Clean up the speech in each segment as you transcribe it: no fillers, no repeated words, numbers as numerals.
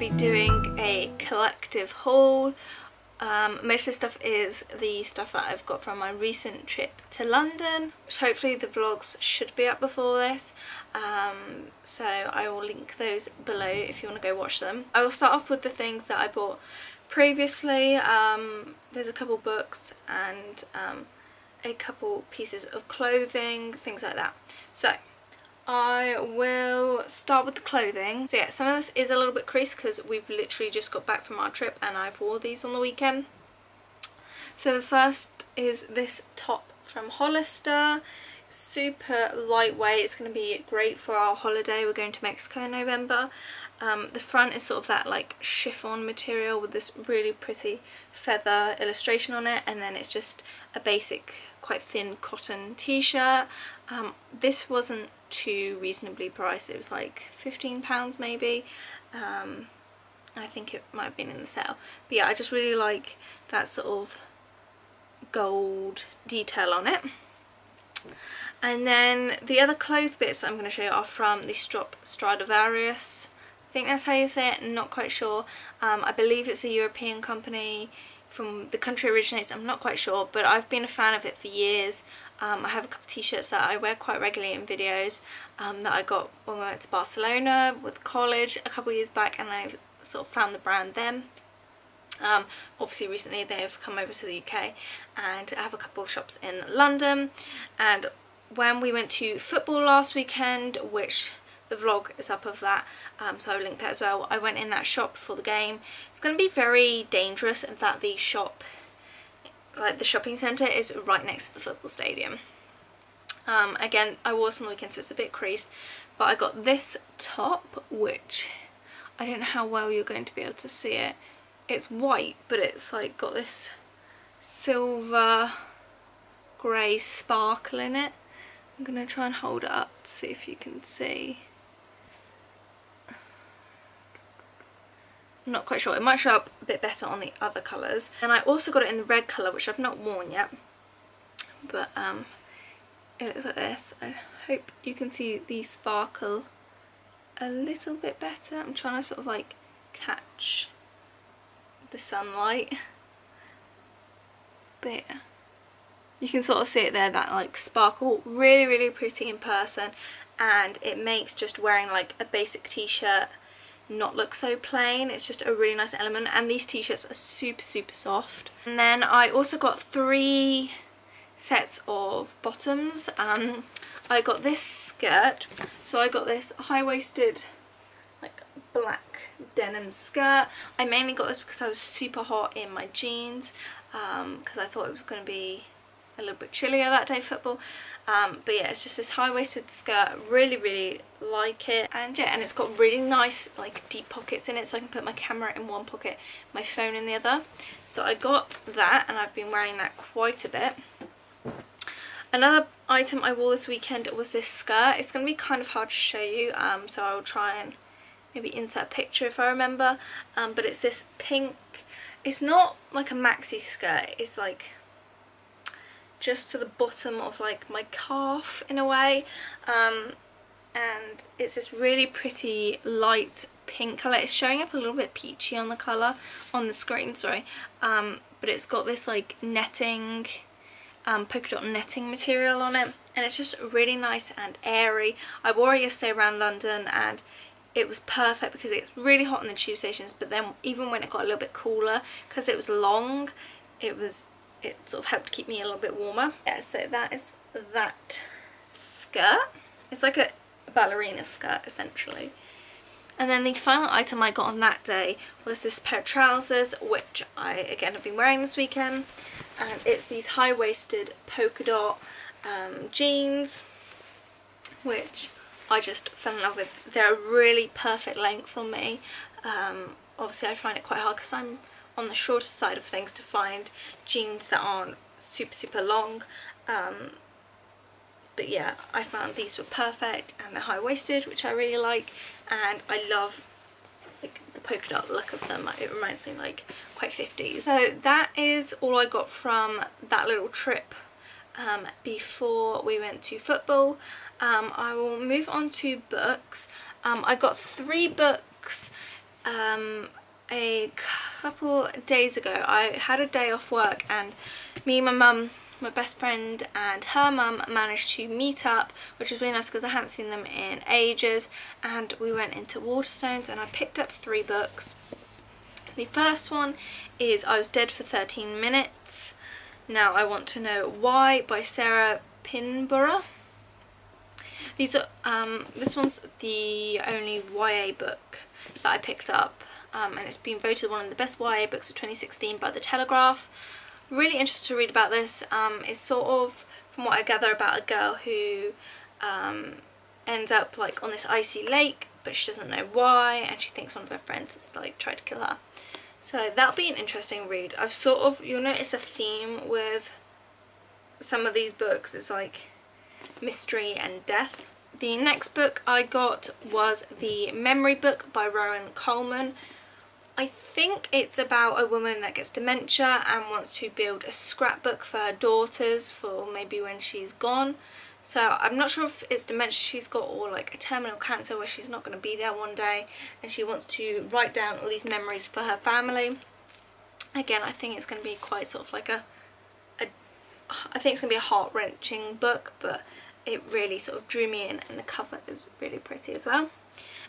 be doing a collective haul. Most of the stuff is the stuff that I've got from my recent trip to London, which hopefully the vlogs should be up before this, so I will link those below if you want to go watch them. I will start off with the things that I bought previously. There's a couple books and a couple pieces of clothing, things like that. So I will start with the clothing. So yeah, some of this is a little bit creased because we've literally just got back from our trip and I've wore these on the weekend. So the first is this top from Hollister. Super lightweight. It's going to be great for our holiday. We're going to Mexico in November. The front is sort of that like chiffon material with this really pretty feather illustration on it, and then it's just a basic quite thin cotton t-shirt. This wasn't too reasonably priced. It was like £15 maybe. I think it might have been in the sale, but yeah, I just really like that sort of gold detail on it. And then the other clothes bits I'm going to show you are from the Stradivarius. I think that's how you say it, not quite sure. I believe it's a European company. From the country it originates, I'm not quite sure, but I've been a fan of it for years. I have a couple of t-shirts that I wear quite regularly in videos that I got when we went to Barcelona with college a couple of years back, and I sort of found the brand then. Obviously recently they've come over to the UK, and I have a couple of shops in London. And when we went to football last weekend, which the vlog is up of that, so I'll link that as well, I went in that shop for the game. It's going to be very dangerous that the shop, like the shopping centre, is right next to the football stadium. Again, I wore this on the weekend, so it's a bit creased, but I got this top, which I don't know how well you're going to be able to see it. It's white, but it's like got this silver grey sparkle in it. I'm going to try and hold it up to see if you can see. I'm not quite sure. It might show up a bit better on the other colours. And I also got it in the red colour, which I've not worn yet. But it looks like this. I hope you can see the sparkle a little bit better. I'm trying to sort of like catch the sunlight. But you can sort of see it there, that like sparkle. Really, really pretty in person. And it makes just wearing like a basic t-shirt not look so plain. It's just a really nice element, and these t-shirts are super soft. And then I also got 3 sets of bottoms. I got this skirt, so I got this high-waisted like black denim skirt. I mainly got this because I was super hot in my jeans, because I thought it was going to be a little bit chillier that day football. But yeah, it's just this high-waisted skirt. Really like it. And yeah, and it's got really nice like deep pockets in it, so I can put my camera in one pocket, my phone in the other. So I got that, and I've been wearing that quite a bit. Another item I wore this weekend was this skirt. It's going to be kind of hard to show you, so I will try and maybe insert a picture if I remember. But it's this pink, it's not like a maxi skirt, it's like just to the bottom of like my calf in a way, and it's this really pretty light pink colour. It's showing up a little bit peachy on the colour on the screen, sorry, but it's got this like netting, polka dot netting material on it, and it's just really nice and airy. I wore it yesterday around London and it was perfect because it's really hot in the tube stations, but then even when it got a little bit cooler, because it was long, it sort of helped keep me a little bit warmer. Yeah, so that is that skirt. It's like a ballerina skirt essentially. And then the final item I got on that day was this pair of trousers, which I again have been wearing this weekend, and it's these high-waisted polka dot jeans, which I just fell in love with. They're a really perfect length on me. Obviously I find it quite hard because I'm on the shorter side of things to find jeans that aren't super long, but yeah, I found these were perfect, and they're high-waisted, which I really like, and I love like the polka dot look of them. It reminds me like quite 50s. So that is all I got from that little trip before we went to football. I will move on to books. I got 3 books a couple days ago. I had a day off work and me and my mum, my best friend and her mum managed to meet up, which was really nice because I haven't seen them in ages, and we went into Waterstones and I picked up 3 books. The first one is I Was Dead for 13 Minutes. Now I Want to Know Why by Sarah Pinborough. These are this one's the only YA book that I picked up, and it's been voted one of the best YA books of 2016 by The Telegraph. Really interested to read about this. It's sort of, from what I gather, about a girl who ends up like on this icy lake, but she doesn't know why, and she thinks one of her friends has like tried to kill her. So that'll be an interesting read. I've sort of, you'll notice a theme with some of these books. It's like mystery and death. The next book I got was The Memory Book by Rowan Coleman. I think it's about a woman that gets dementia and wants to build a scrapbook for her daughters for maybe when she's gone. So I'm not sure if it's dementia she's got or like a terminal cancer where she's not going to be there one day, and she wants to write down all these memories for her family. Again, I think it's going to be quite sort of like I think it's going to be a heart-wrenching book, but it really sort of drew me in, and the cover is really pretty as well.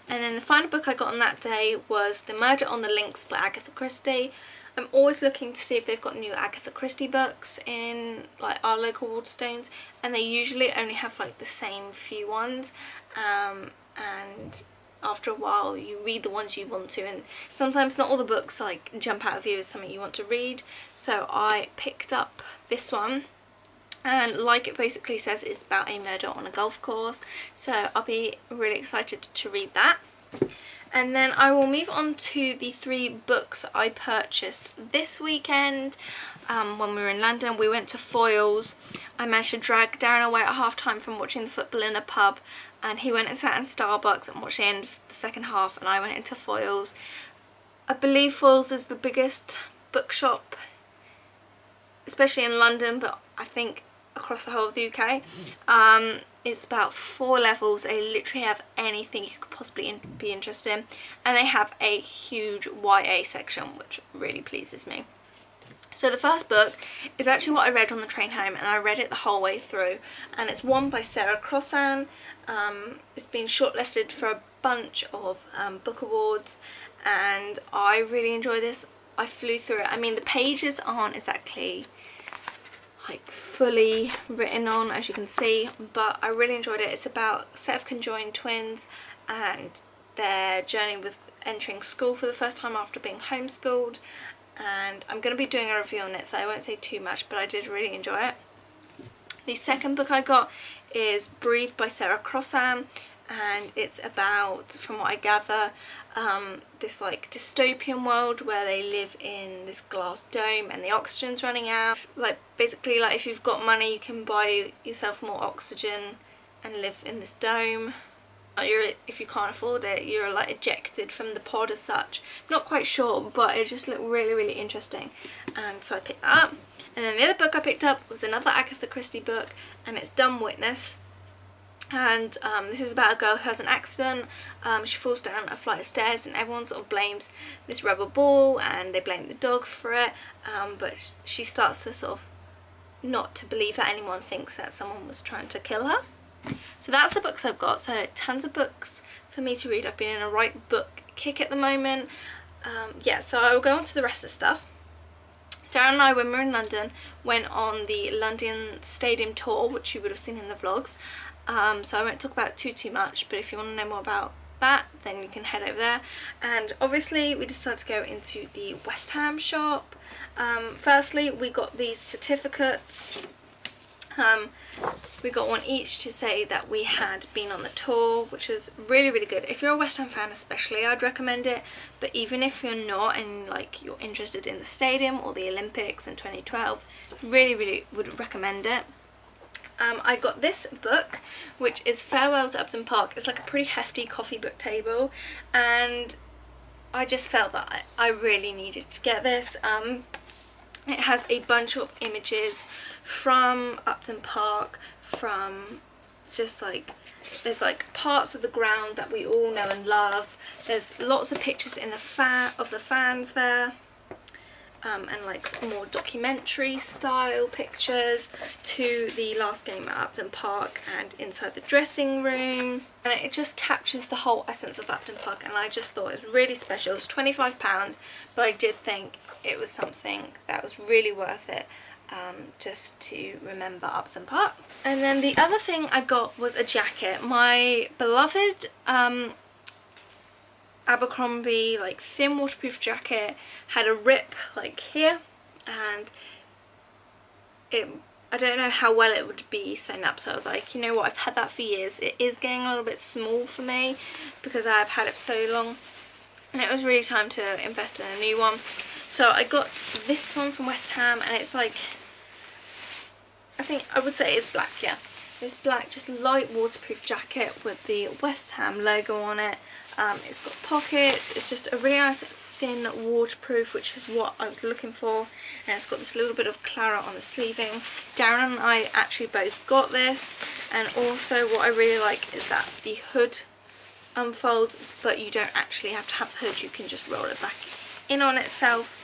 And then the final book I got on that day was The Murder on the Links by Agatha Christie. I'm always looking to see if they've got new Agatha Christie books in like our local Waterstones, and they usually only have like the same few ones, and after a while you read the ones you want to, and sometimes not all the books like jump out of you as something you want to read. So I picked up this one, and like it basically says, it's about a murder on a golf course, so I'll be really excited to read that. And then I will move on to the 3 books I purchased this weekend. When we were in London, we went to Foyles. I managed to drag Darren away at half time from watching the football in a pub, and he went and sat in Starbucks and watched the end of the second half, and I went into Foyles. I believe Foyles is the biggest bookshop, especially in London, but I think across the whole of the UK. It's about 4 levels. They literally have anything you could possibly be interested in, and they have a huge YA section, which really pleases me. So the first book is actually what I read on the train home, and I read it the whole way through, and it's one by Sarah Crossan. It's been shortlisted for a bunch of book awards, and I really enjoyed this. I flew through it. I mean, the pages aren't exactly like fully written on, as you can see, but I really enjoyed it. It's about a set of conjoined twins and their journey with entering school for the first time after being homeschooled, and I'm going to be doing a review on it, so I won't say too much, but I did really enjoy it. The second book I got is Breathe by Sarah Crossan, and it's about, from what I gather, this like dystopian world where they live in this glass dome and the oxygen's running out. Like basically, like if you've got money you can buy yourself more oxygen and live in this dome. If you can't afford it, you're like ejected from the pod as such. Not quite sure, but it just looked really interesting, and so I picked that up. And then the other book I picked up was another Agatha Christie book, and it's Dumb Witness. And this is about a girl who has an accident. She falls down a flight of stairs, and everyone sort of blames this rubber ball, and they blame the dog for it, but she starts to sort of not to believe that anyone thinks that someone was trying to kill her. So that's the books I've got. So tons of books for me to read. I've been in a right book kick at the moment. Yeah, so I will go on to the rest of the stuff. Darren and I, when we were in London, went on the London Stadium tour, which you would have seen in the vlogs. So I won't talk about too much, but if you want to know more about that, then you can head over there. And obviously we decided to go into the West Ham shop. Firstly, we got these certificates. We got one each to say that we had been on the tour, which was really good. If you're a West Ham fan especially, I'd recommend it, but even if you're not and like you're interested in the stadium or the Olympics in 2012, really would recommend it. I got this book, which is Farewell to Upton Park. It's like a pretty hefty coffee book table, and I just felt that I really needed to get this. It has a bunch of images from Upton Park, from just like There's like parts of the ground that we all know and love. There's lots of pictures in the fans there. And like more documentary style pictures to the last game at Upton Park and inside the dressing room, and it just captures the whole essence of Upton Park, and I just thought it was really special. It was £25, but I did think it was something that was really worth it, just to remember Upton Park. And then the other thing I got was a jacket. My beloved Abercrombie like thin waterproof jacket had a rip like here, and I don't know how well it would be sewn up, so I was like, you know what, I've had that for years. It is getting a little bit small for me because I've had it for so long, and it was really time to invest in a new one. So I got this one from West Ham, and it's like, I would say it's black, yeah. This black, just light waterproof jacket with the West Ham logo on it. It's got pockets. It's just a really nice thin waterproof, which is what I was looking for. And it's got this little bit of claret on the sleeving. Darren and I actually both got this. And also what I really like is that the hood unfolds, but you don't actually have to have the hood. You can just roll it back in on itself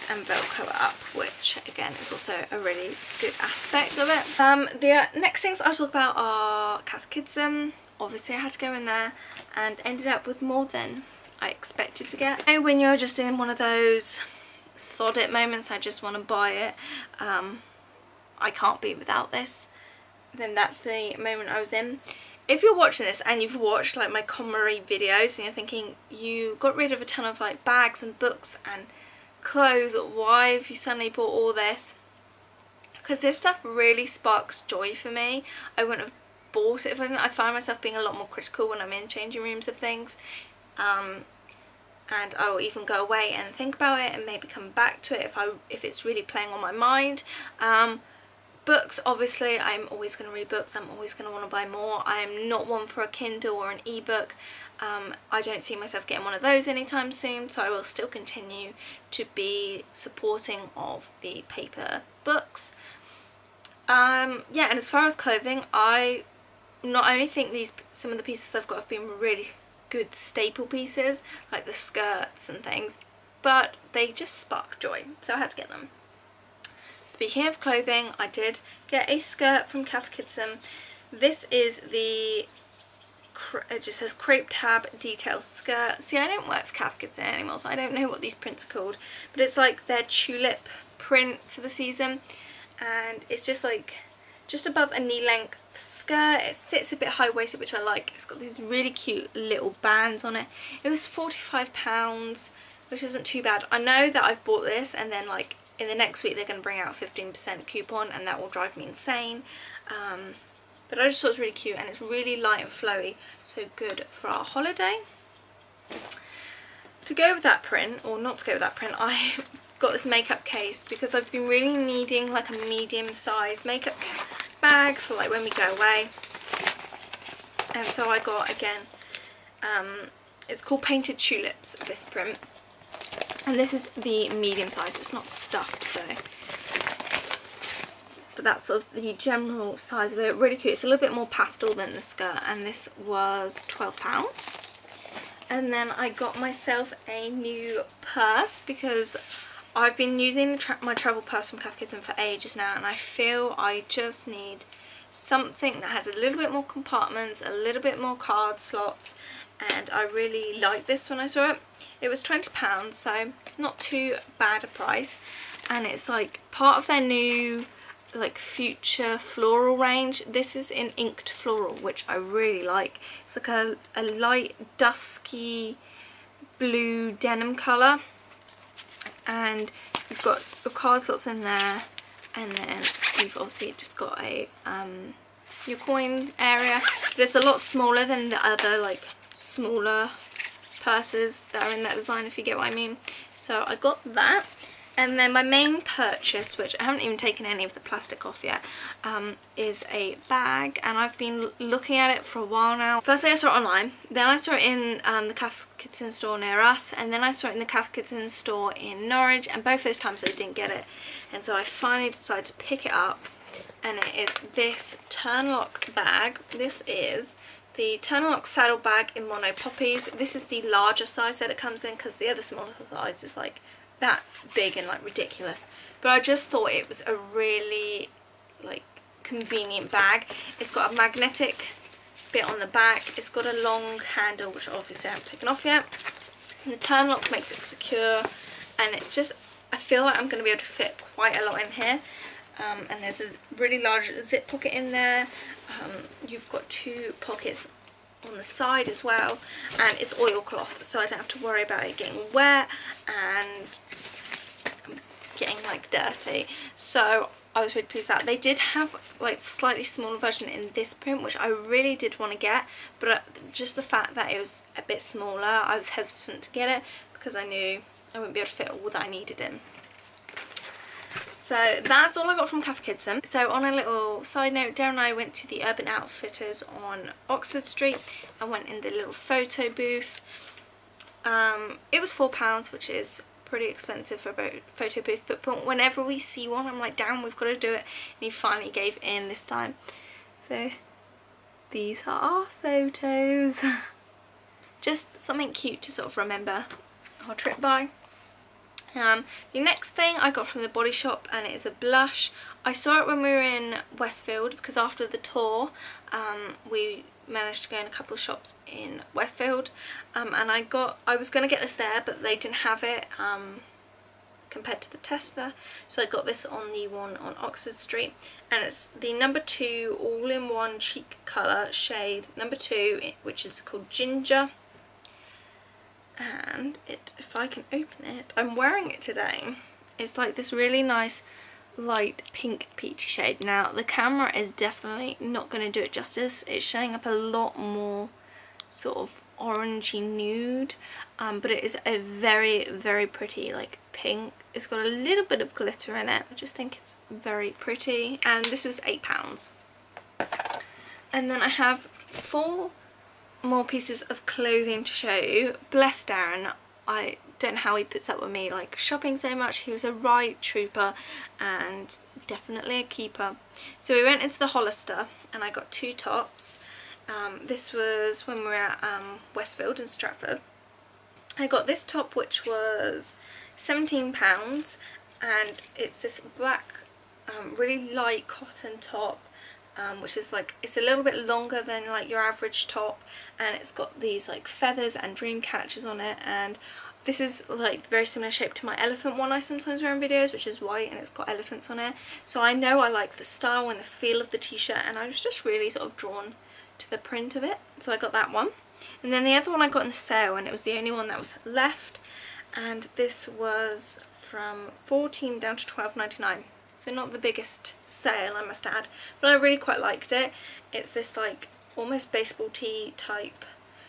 and velcro it up, which again is also a really good aspect of it. The next things I'll talk about are Cath Kidston. Obviously I had to go in there and ended up with more than I expected to get. You know, when you're just in one of those sod it moments, I just want to buy it, I can't be without this, then that's the moment I was in. If you're watching this and you've watched like my KonMari videos and you're thinking you got rid of a ton of like bags and books and clothes, why have you suddenly bought all this? Because this stuff really sparks joy for me. I wouldn't have bought it if I didn't. I find myself being a lot more critical when I'm in changing rooms of things, and I will even go away and think about it and maybe come back to it if it's really playing on my mind. Books, obviously I'm always going to read books, I'm always going to want to buy more. I am not one for a Kindle or an ebook. I don't see myself getting one of those anytime soon, so I will still continue to be supporting of the paper books. Yeah, and as far as clothing, I not only think some of the pieces I've got have been really good staple pieces, like the skirts and things, but they just spark joy, so I had to get them. Speaking of clothing, I did get a skirt from Cath Kidston. This is the, it just says crepe tab detail skirt. See, I don't work for Cath Kidston anymore, so I don't know what these prints are called, but it's like their tulip print for the season, and it's just like just above a knee length skirt. It sits a bit high-waisted, which I like. It's got these really cute little bands on it. It was £45, which isn't too bad. I know that I've bought this and then like in the next week they're going to bring out a 15% coupon, and that will drive me insane. But I just thought it was really cute, and it's really light and flowy, so good for our holiday. To go with that print, or not to go with that print, I got this makeup case because I've been really needing like a medium-sized makeup bag for like when we go away. And so I got, again, it's called Painted Tulips, this print. And this is the medium size. It's not stuffed, so, but that's sort of the general size of it. Really cute. It's a little bit more pastel than the skirt, and this was £12. And then I got myself a new purse because I've been using my travel purse from Cath Kidston for ages now, and I feel I just need something that has a little bit more compartments, a little bit more card slots, and I really liked this when I saw it. It was £20, so not too bad a price, and it's like part of their new like future floral range. This is in inked floral, which I really like. It's like a light dusky blue denim colour, and you've got your card slots in there, and then you've obviously just got a your coin area, but it's a lot smaller than the other like smaller purses that are in that design, if you get what I mean. So I got that. And then my main purchase, which I haven't even taken any of the plastic off yet, is a bag, and I've been looking at it for a while now. Firstly I saw it online, then I saw it in the Cath Kidston store near us, and then I saw it in the Cath Kidston store in Norwich, and both those times I didn't get it. And so I finally decided to pick it up, and it is this turn lock bag. This is the Turnlock saddle bag in Mono Poppies. This is the larger size that it comes in, because the other smaller size is like that big and like ridiculous. But I just thought it was a really like convenient bag. It's got a magnetic bit on the back. It's got a long handle, which obviously I haven't taken off yet. And the turn lock makes it secure, and it's just, I feel like I'm going to be able to fit quite a lot in here. And there's a really large zip pocket in there. You've got 2 pockets on the side as well, and it's oilcloth, so I don't have to worry about it getting wet and getting like dirty. So I was really pleased that they did have like slightly smaller version in this print, which I really did want to get, but just the fact that it was a bit smaller, I was hesitant to get it because I knew I wouldn't be able to fit all that I needed in. So that's all I got from Cath Kidston. So on a little side note, Darren and I went to the Urban Outfitters on Oxford Street and went in the little photo booth. It was £4, which is pretty expensive for a photo booth, but whenever we see one, I'm like, Darren, we've got to do it. And he finally gave in this time. So these are our photos. Just something cute to sort of remember our trip by. The next thing I got from the Body Shop, and it is a blush. I saw it when we were in Westfield, because after the tour we managed to go in a couple of shops in Westfield, and I was going to get this there, but they didn't have it compared to the tester, so I got this on the one on Oxford Street, and it's the number 2 all-in-one cheek colour shade number 2, which is called Ginger. And if I can open it, I'm wearing it today. It's like this really nice light pink peachy shade. Now the camera is definitely not going to do it justice. It's showing up a lot more sort of orangey nude, but it is a very, very pretty like pink. It's got a little bit of glitter in it. I just think it's very pretty, and this was £8. And then I have 4 more pieces of clothing to show you. Bless Darren, I don't know how he puts up with me like shopping so much. He was a right trooper and definitely a keeper. So we went into the Hollister and I got 2 tops. This was when we were at Westfield and Stratford. I got this top, which was £17, and it's this black really light cotton top, which is like, it's a little bit longer than like your average top, and it's got these like feathers and dream catchers on it, and this is like very similar shape to my elephant one I sometimes wear in videos, which is white and it's got elephants on it. So I know I like the style and the feel of the t-shirt, and I was just really sort of drawn to the print of it, so I got that one. And then the other one I got in the sale, and it was the only one that was left, and this was from $14 down to $12.99. So not the biggest sale, I must add, but I really quite liked it. It's this like almost baseball tee type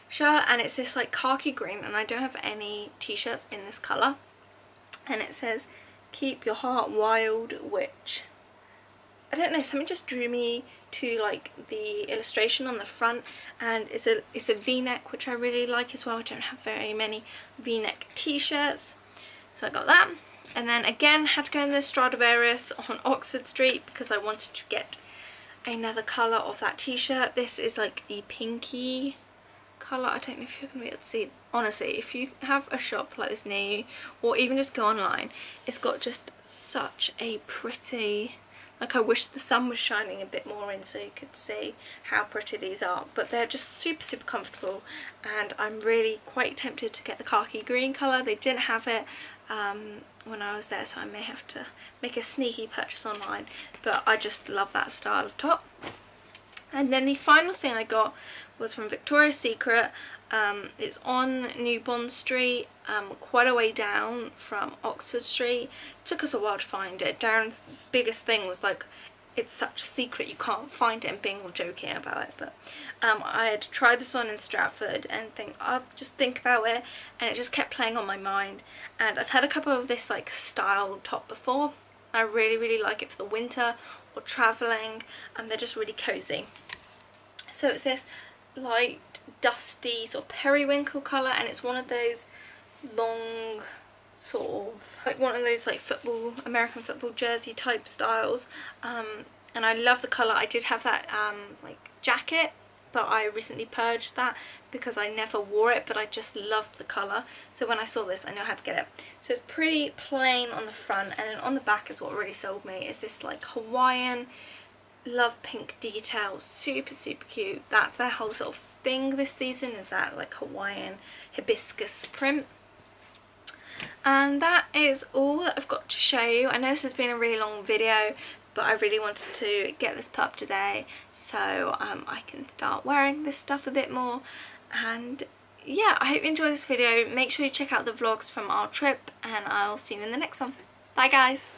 shirt, and it's this like khaki green, and I don't have any t-shirts in this colour. And it says, "Keep your heart wild, witch." I don't know, something just drew me to like the illustration on the front, and it's a v-neck, which I really like as well. I don't have very many v-neck t-shirts, so I got that. And then again, had to go in the Stradivarius on Oxford Street because I wanted to get another colour of that t-shirt. This is like the pinky colour. I don't know if you're going to be able to see. Honestly, if you have a shop like this near you, or even just go online, it's got just such a pretty, like, I wish the sun was shining a bit more in so you could see how pretty these are. But they're just super, super comfortable, and I'm really quite tempted to get the khaki green colour. They didn't have it when I was there, so I may have to make a sneaky purchase online, but I just love that style of top. And then the final thing I got was from Victoria's Secret. It's on New Bond Street, quite a way down from Oxford Street. It took us a while to find it. Darren's biggest thing was like, it's such a secret, you can't find it, and being all joking about it. But I had tried this on in Stratford and I'll just think about it, and it just kept playing on my mind. And I've had a couple of this like style top before. I really, really like it for the winter or travelling, and they're just really cozy. So it's this light dusty sort of periwinkle colour, and it's one of those long sort of like one of those like football, American football jersey type styles, and I love the colour. I did have that like jacket but I recently purged that because I never wore it, but I just loved the colour. So when I saw this, I know how to get it. So it's pretty plain on the front, and then on the back is what really sold me. It's this like Hawaiian love pink detail, super cute. That's their whole sort of thing this season, is that like Hawaiian hibiscus print. And that is all that I've got to show you. I know this has been a really long video, but I really wanted to get this put up today so I can start wearing this stuff a bit more. And yeah, I hope you enjoyed this video. Make sure you check out the vlogs from our trip, and I'll see you in the next one. Bye guys!